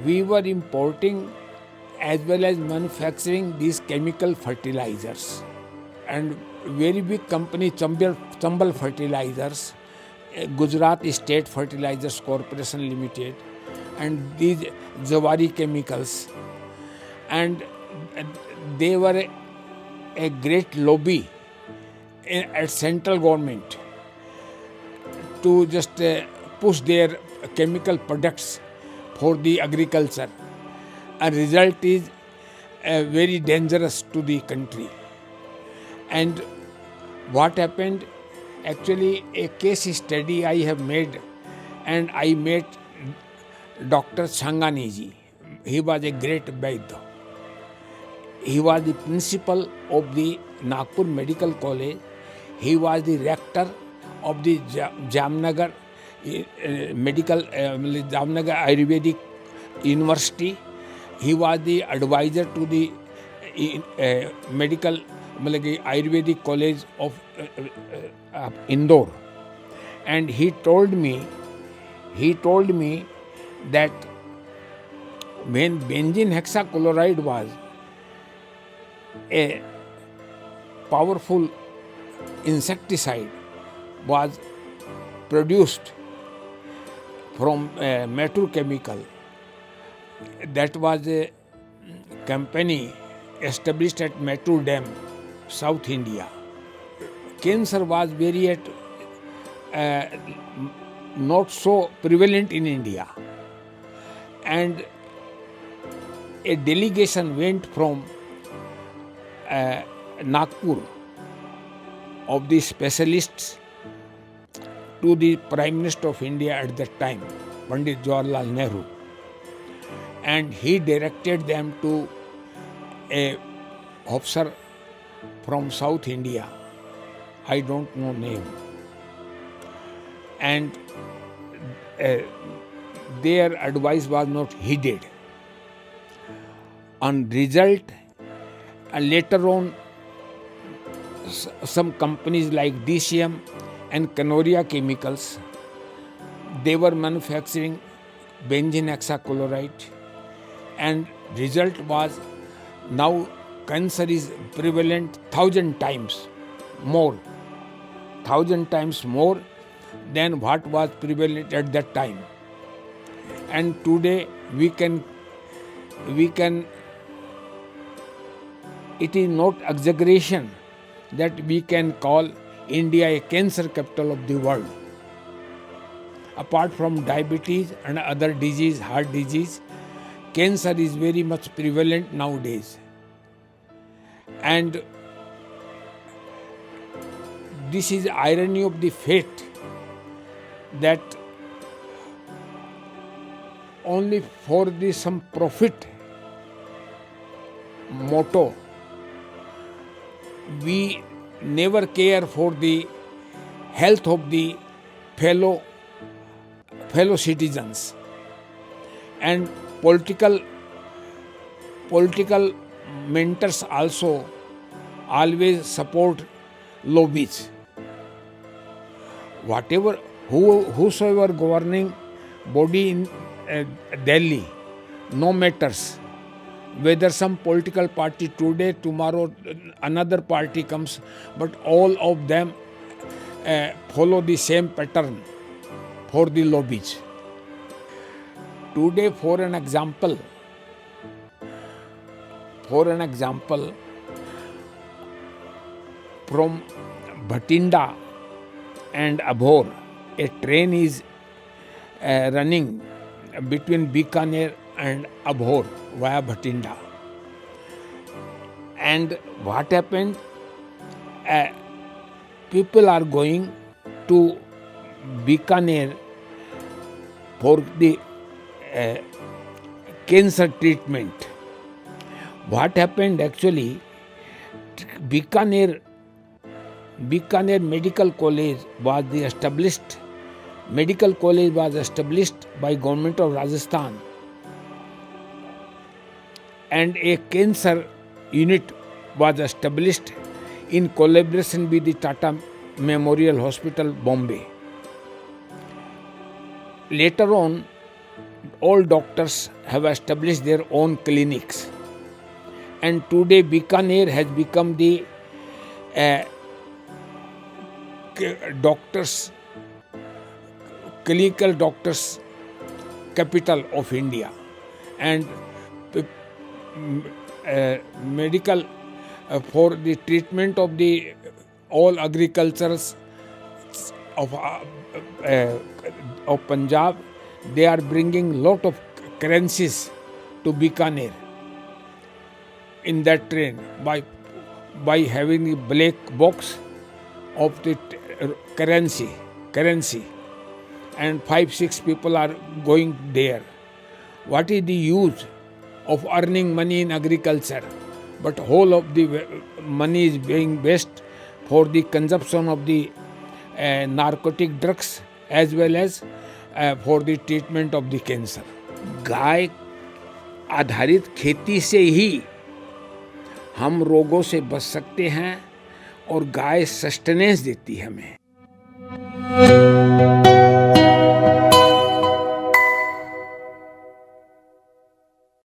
we were importing as well as manufacturing these chemical fertilizers. And very big company, Chambal Fertilizers, Gujarat State Fertilizers Corporation Limited, and these Zawari Chemicals, and they were a great lobby at central government to just push their chemical products for the agriculture. And result is very dangerous to the country. And what happened, actually a case study I have made, and I met Dr. Sangani ji. He was a great Vaidya. He was the principal of the Nagpur Medical College. He was the rector of the Jamnagar Jamnagar Ayurvedic University. He was the advisor to the medical Ayurvedic College of Indore. And he told me that when benzene hexachloride was a powerful insecticide was produced from Mettur Chemical, that was a company established at Mettur Dam, South India. Cancer was very not so prevalent in India, and a delegation went from Nagpur of the specialists to the Prime Minister of India at that time, Pandit Jawaharlal Nehru, and he directed them to a officer from South India, I don't know name, and their advice was not heeded. On result, later on, some companies like DCM and Canoria Chemicals, they were manufacturing benzene hexachloride, and result was now cancer is prevalent 1,000 times more than what was prevalent at that time. And today we can it is not exaggeration that we can call India a cancer capital of the world. Apart from diabetes and other disease, heart disease, cancer is very much prevalent nowadays. And this is irony of the fate that only for the some profit motto, we never care for the health of the fellow citizens, and political mentors also always support lobbies. Whosoever governing body in Delhi, no matters whether some political party today, tomorrow another party comes, but all of them follow the same pattern for the lobbies. Today, for an example, from Bhatinda and Abhor, a train is running between Bikaner and Abhor via Bhatinda. And what happened? People are going to Bikaner for the cancer treatment. What happened actually? Bikaner Medical College was established by government of Rajasthan, and a cancer unit was established in collaboration with the Tata Memorial Hospital, Bombay. Later on, all doctors have established their own clinics. And today Bikaner has become the doctors, clinical doctors capital of India. And medical for the treatment of the all agricultures of Punjab, they are bringing lot of currencies to Bikaner in that train by having a black box of the currency, and 5-6 people are going there. What is the use of earning money in agriculture? But whole of the money is being waste for the consumption of the narcotic drugs as well as for the treatment of the cancer. गाय आधारित खेती से ही हम रोगों से बच सकते हैं और गाय सस्टेनेंस देती है हमें।